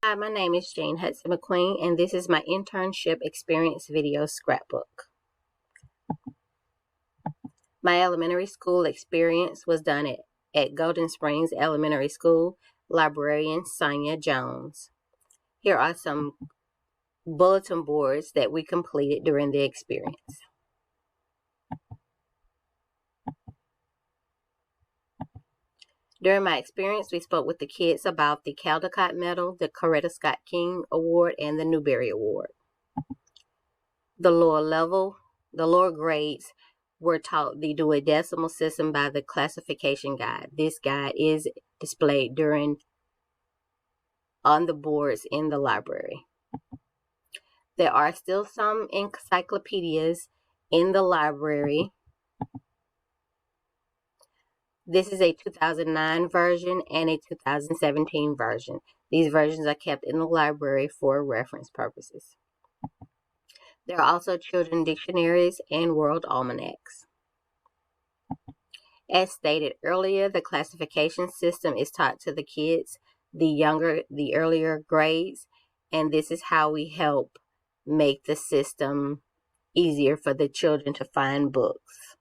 Hi, my name is Jane Hudson McQueen, and this is my internship experience video scrapbook. My elementary school experience was done at Golden Springs Elementary School, librarian Sonia Jones. Here are some bulletin boards that we completed during the experience. During my experience, we spoke with the kids about the Caldecott Medal, the Coretta Scott King Award, and the Newbery Award. The lower grades were taught the duodecimal system by the classification guide. This guide is displayed on the boards in the library. There are still some encyclopedias in the library. This is a 2009 version and a 2017 version. These versions are kept in the library for reference purposes. There are also children dictionaries and world almanacs. As stated earlier, the classification system is taught to the kids, the earlier grades, and this is how we help make the system easier for the children to find books.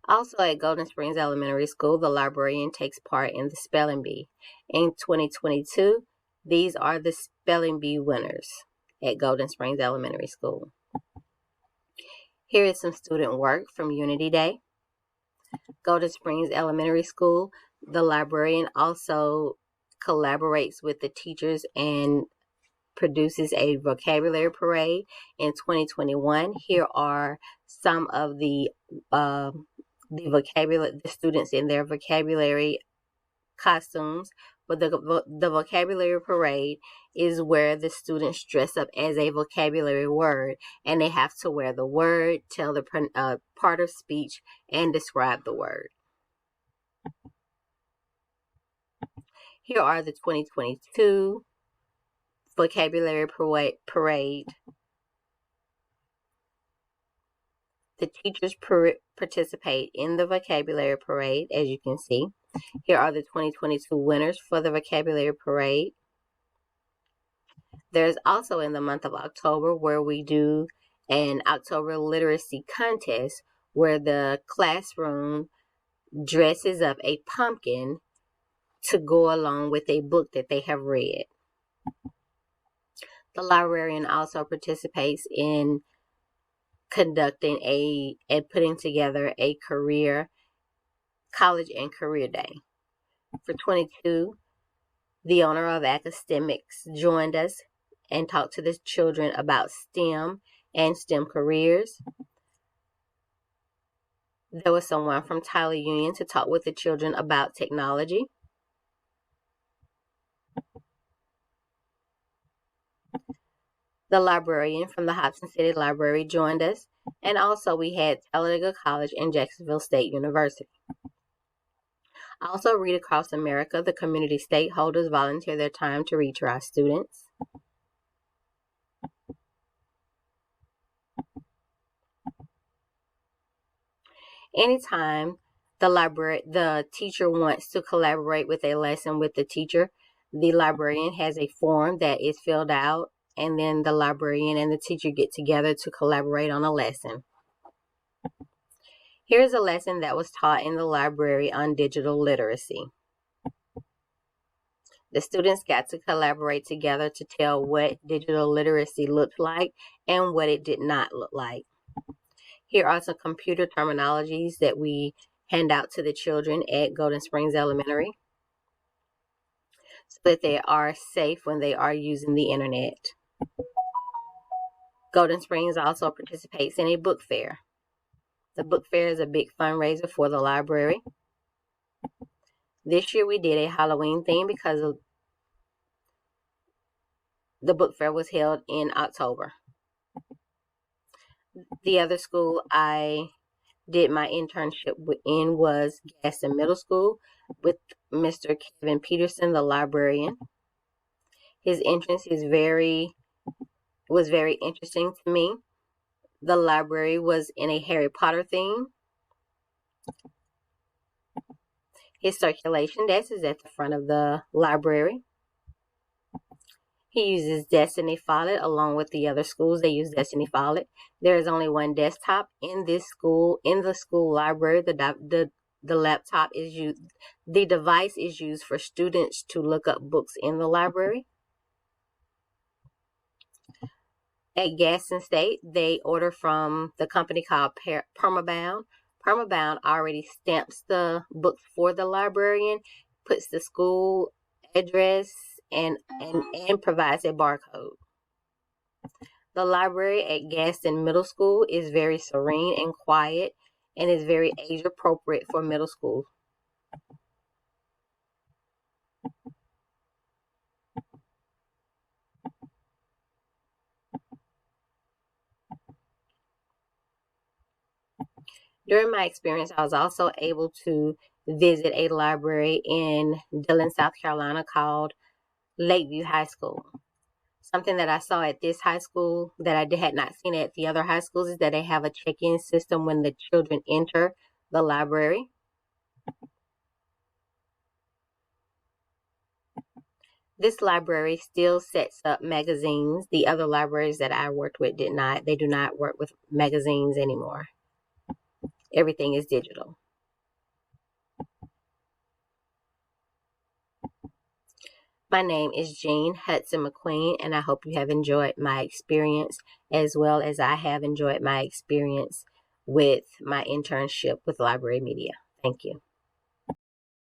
Also at Golden Springs Elementary School, the librarian takes part in the spelling bee. In 2022, these are the spelling bee winners at Golden Springs Elementary School. Here is some student work from Unity Day. Golden Springs Elementary School, the librarian also collaborates with the teachers and produces a vocabulary parade in 2021. Here are some of the students in their vocabulary costumes. But the vocabulary parade is where the students dress up as a vocabulary word, and they have to wear the word, tell the part of speech, and describe the word. Here are the 2022 vocabulary parade. The teachers participate in the vocabulary parade, as you can see. Here are the 2022 winners for the vocabulary parade. There's also in the month of October where we do an October literacy contest where the classroom dresses up a pumpkin to go along with a book that they have read. The librarian also participates in conducting and putting together a college and career day. For 22, the owner of academics joined us and talked to the children about STEM and STEM careers. There was someone from Tyler Union to talk with the children about technology. The librarian from the Hobson City Library joined us, and also we had Talladega College and Jacksonville State University. Also, Read Across America, the community stakeholders volunteer their time to read to our students. Anytime the teacher wants to collaborate with a lesson with the teacher, the librarian has a form that is filled out, and then the librarian and the teacher get together to collaborate on a lesson. Here's a lesson that was taught in the library on digital literacy. The students got to collaborate together to tell what digital literacy looked like and what it did not look like. Here are some computer terminologies that we hand out to the children at Golden Springs Elementary so that they are safe when they are using the internet. Golden Springs also participates in a book fair. The book fair is a big fundraiser for the library. This year we did a Halloween theme because the book fair was held in October. The other school I did my internship in was Gaston Middle School with Mr. Kevin Peterson, the librarian. His entrance was very interesting to me. The library was in a Harry Potter theme. His circulation desk is at the front of the library. He uses Destiny Follett along with the other schools. They use Destiny Follett. There is only one desktop in this school, in the school library. The laptop is used, the device is used for students to look up books in the library. At Gaston State, they order from the company called Permabound. Permabound already stamps the books for the librarian, puts the school address, and provides a barcode. The library at Gaston Middle School is very serene and quiet and is very age appropriate for middle school. During my experience, I was also able to visit a library in Dillon, South Carolina called Lakeview High School. Something that I saw at this high school that I had not seen at the other high schools is that they have a check-in system when the children enter the library. This library still sets up magazines. The other libraries that I worked with did not. They do not work with magazines anymore. Everything is digital. My name is Jean Hudson McQueen, and I hope you have enjoyed my experience as well as I have enjoyed my experience with my internship with Library Media. Thank you.